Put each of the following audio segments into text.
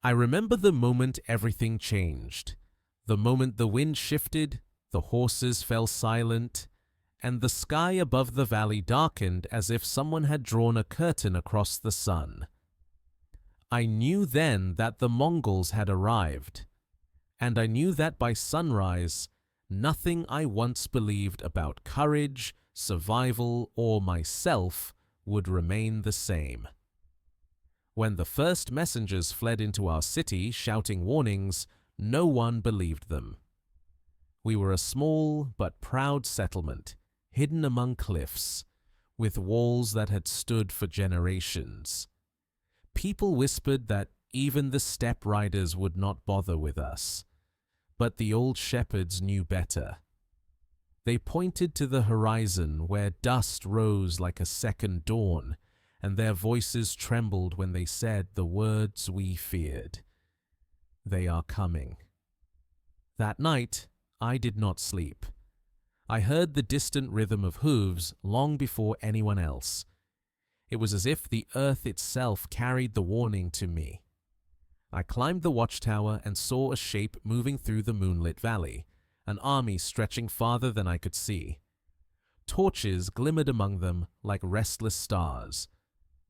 I remember the moment everything changed. The moment the wind shifted, the horses fell silent, and the sky above the valley darkened as if someone had drawn a curtain across the sun. I knew then that the Mongols had arrived, and I knew that by sunrise, nothing I once believed about courage, survival, or myself would remain the same. When the first messengers fled into our city shouting warnings, no one believed them. We were a small but proud settlement, hidden among cliffs, with walls that had stood for generations. People whispered that even the steppe riders would not bother with us, but the old shepherds knew better. They pointed to the horizon where dust rose like a second dawn, and their voices trembled when they said the words we feared. They are coming. That night, I did not sleep. I heard the distant rhythm of hooves long before anyone else. It was as if the earth itself carried the warning to me. I climbed the watchtower and saw a shape moving through the moonlit valley, an army stretching farther than I could see. Torches glimmered among them like restless stars.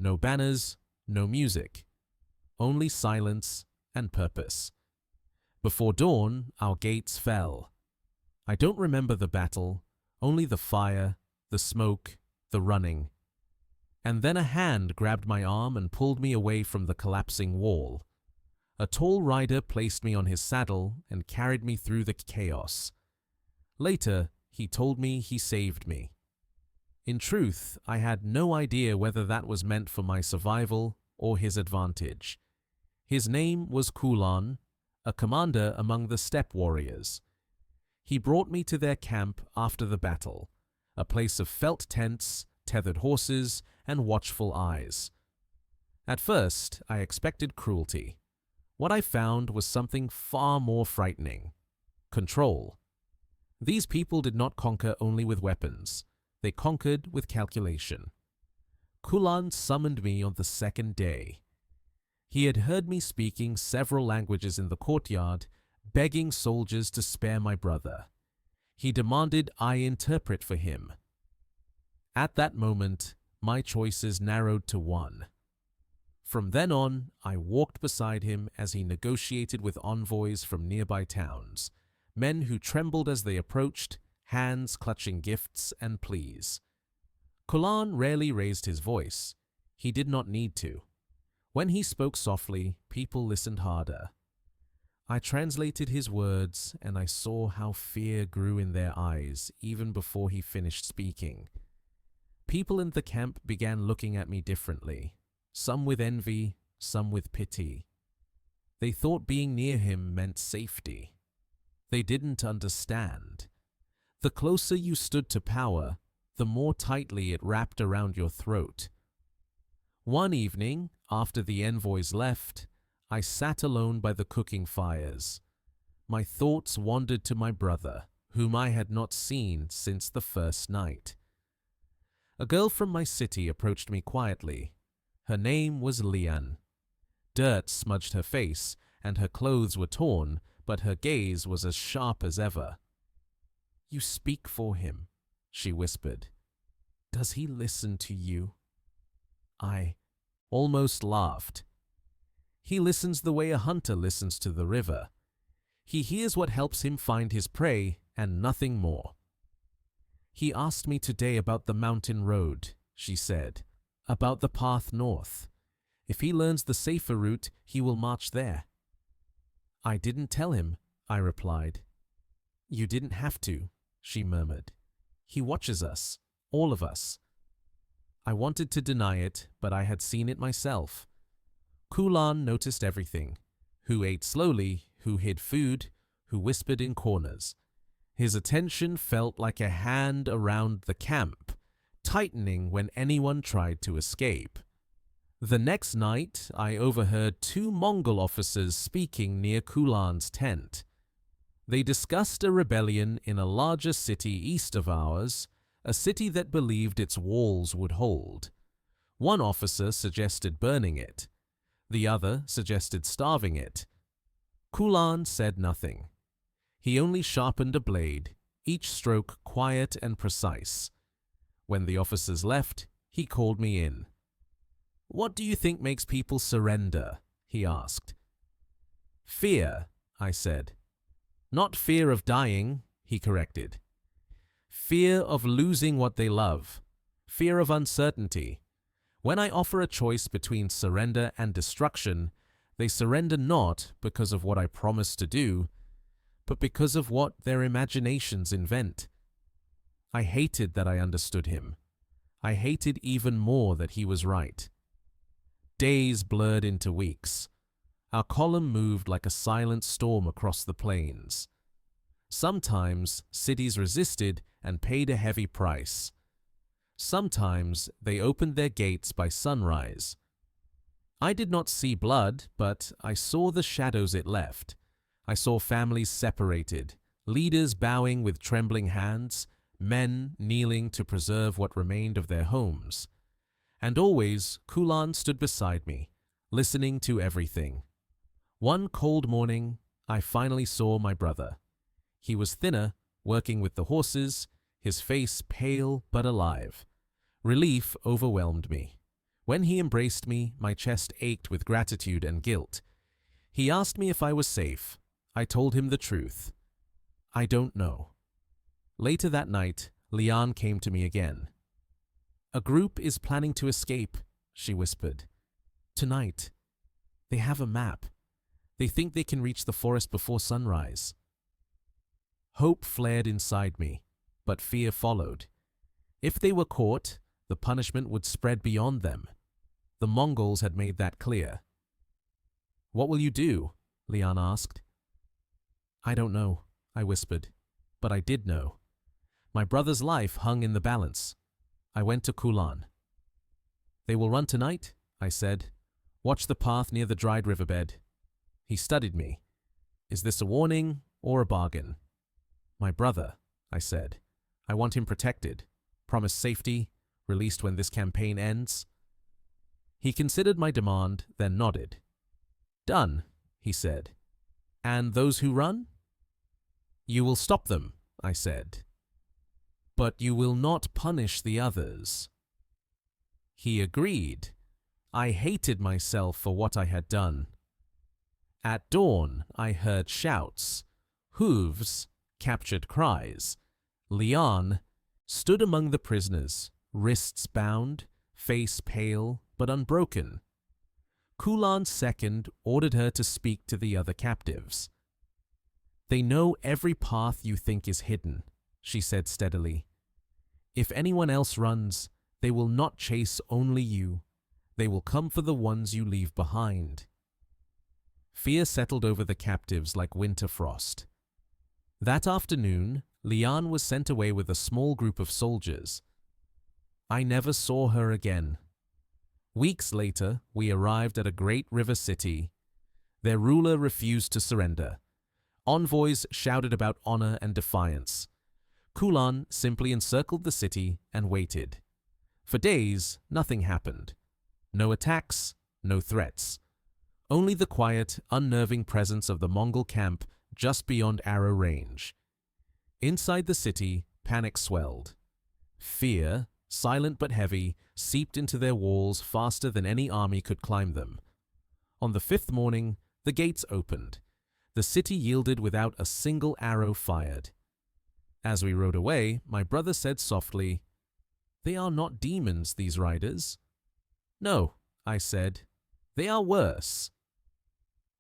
No banners, no music, only silence and purpose. Before dawn, our gates fell. I don't remember the battle, only the fire, the smoke, the running. And then a hand grabbed my arm and pulled me away from the collapsing wall. A tall rider placed me on his saddle and carried me through the chaos. Later, he told me he saved me. In truth, I had no idea whether that was meant for my survival or his advantage. His name was Kulan, a commander among the steppe warriors. He brought me to their camp after the battle, a place of felt tents, tethered horses, and watchful eyes. At first, I expected cruelty. What I found was something far more frightening: control. These people did not conquer only with weapons. They conquered with calculation. Kulan summoned me on the second day. He had heard me speaking several languages in the courtyard, begging soldiers to spare my brother. He demanded I interpret for him. At that moment, my choices narrowed to one. From then on, I walked beside him as he negotiated with envoys from nearby towns, men who trembled as they approached, hands clutching gifts and pleas. Kulan rarely raised his voice. He did not need to. When he spoke softly, people listened harder. I translated his words, and I saw how fear grew in their eyes even before he finished speaking. People in the camp began looking at me differently, some with envy, some with pity. They thought being near him meant safety. They didn't understand. The closer you stood to power, the more tightly it wrapped around your throat. One evening, after the envoys left, I sat alone by the cooking fires. My thoughts wandered to my brother, whom I had not seen since the first night. A girl from my city approached me quietly. Her name was Lian. Dirt smudged her face, and her clothes were torn, but her gaze was as sharp as ever. "You speak for him," she whispered. "Does he listen to you?" I almost laughed. "He listens the way a hunter listens to the river. He hears what helps him find his prey and nothing more." "He asked me today about the mountain road," she said, "about the path north. If he learns the safer route, he will march there." "I didn't tell him," I replied. "You didn't have to," she murmured. "He watches us, all of us." I wanted to deny it, but I had seen it myself. Kulan noticed everything: who ate slowly, who hid food, who whispered in corners. His attention felt like a hand around the camp, tightening when anyone tried to escape. The next night, I overheard two Mongol officers speaking near Kulan's tent. They discussed a rebellion in a larger city east of ours, a city that believed its walls would hold. One officer suggested burning it. The other suggested starving it. Kulan said nothing. He only sharpened a blade, each stroke quiet and precise. When the officers left, he called me in. "What do you think makes people surrender?" he asked. "Fear," I said. "Not fear of dying," he corrected. "Fear of losing what they love. Fear of uncertainty. When I offer a choice between surrender and destruction, they surrender not because of what I promise to do, but because of what their imaginations invent." I hated that I understood him. I hated even more that he was right. Days blurred into weeks. Our column moved like a silent storm across the plains. Sometimes cities resisted and paid a heavy price. Sometimes they opened their gates by sunrise. I did not see blood, but I saw the shadows it left. I saw families separated, leaders bowing with trembling hands, men kneeling to preserve what remained of their homes. And always Kulan stood beside me, listening to everything. One cold morning, I finally saw my brother. He was thinner, working with the horses, his face pale but alive. Relief overwhelmed me. When he embraced me, my chest ached with gratitude and guilt. He asked me if I was safe. I told him the truth. "I don't know." Later that night, Lian came to me again. "A group is planning to escape," she whispered. "Tonight. They have a map. They think they can reach the forest before sunrise." Hope flared inside me, but fear followed. If they were caught, the punishment would spread beyond them. The Mongols had made that clear. "What will you do?" Lian asked. "I don't know," I whispered, but I did know. My brother's life hung in the balance. I went to Kulan. "They will run tonight," I said. "Watch the path near the dried riverbed." He studied me. "Is this a warning or a bargain?" "My brother," I said. "I want him protected. Promise safety, released when this campaign ends." He considered my demand, then nodded. "Done," he said. "And those who run?" "You will stop them," I said. "But you will not punish the others." He agreed. I hated myself for what I had done. At dawn, I heard shouts, hooves, captured cries. Lian stood among the prisoners, wrists bound, face pale but unbroken. Kulan II ordered her to speak to the other captives. "They know every path you think is hidden," she said steadily. "If anyone else runs, they will not chase only you. They will come for the ones you leave behind." Fear settled over the captives like winter frost. That afternoon, Lian was sent away with a small group of soldiers. I never saw her again. Weeks later, we arrived at a great river city. Their ruler refused to surrender. Envoys shouted about honor and defiance. Kulan simply encircled the city and waited. For days, nothing happened. No attacks, no threats. Only the quiet, unnerving presence of the Mongol camp just beyond arrow range. Inside the city, panic swelled. Fear, silent but heavy, seeped into their walls faster than any army could climb them. On the fifth morning, the gates opened. The city yielded without a single arrow fired. As we rode away, my brother said softly, "They are not demons, these riders." "No," I said, "they are worse."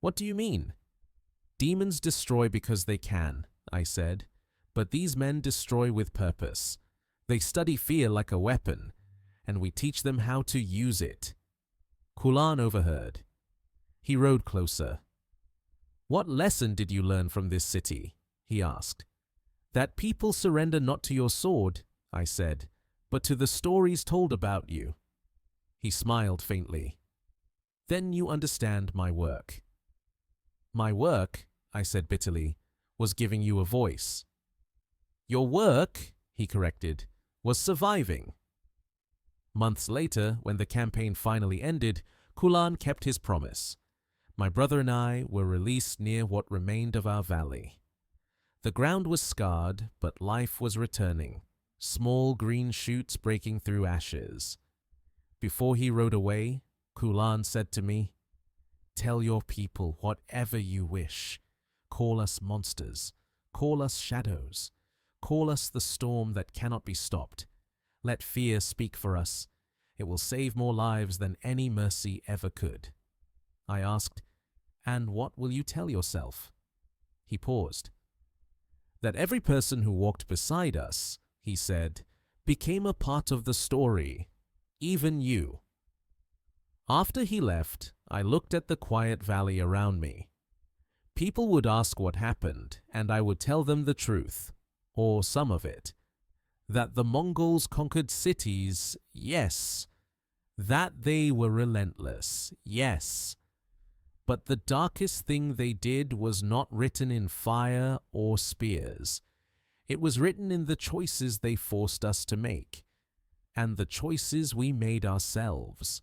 "What do you mean?" "Demons destroy because they can," I said, "but these men destroy with purpose. They study fear like a weapon, and we teach them how to use it." Kulan overheard. He rode closer. "What lesson did you learn from this city?" he asked. "That people surrender not to your sword," I said, "but to the stories told about you." He smiled faintly. "Then you understand my work." "My work," I said bitterly, "was giving you a voice." "Your work," he corrected, "was surviving." Months later, when the campaign finally ended, Kulan kept his promise. My brother and I were released near what remained of our valley. The ground was scarred, but life was returning, small green shoots breaking through ashes. Before he rode away, Kulan said to me, "Tell your people whatever you wish. Call us monsters. Call us shadows. Call us the storm that cannot be stopped. Let fear speak for us. It will save more lives than any mercy ever could." I asked, "And what will you tell yourself?" He paused. "That every person who walked beside us," he said, "became a part of the story, even you." After he left, I looked at the quiet valley around me. People would ask what happened, and I would tell them the truth, or some of it. That the Mongols conquered cities, yes. That they were relentless, yes. But the darkest thing they did was not written in fire or spears. It was written in the choices they forced us to make, and the choices we made ourselves.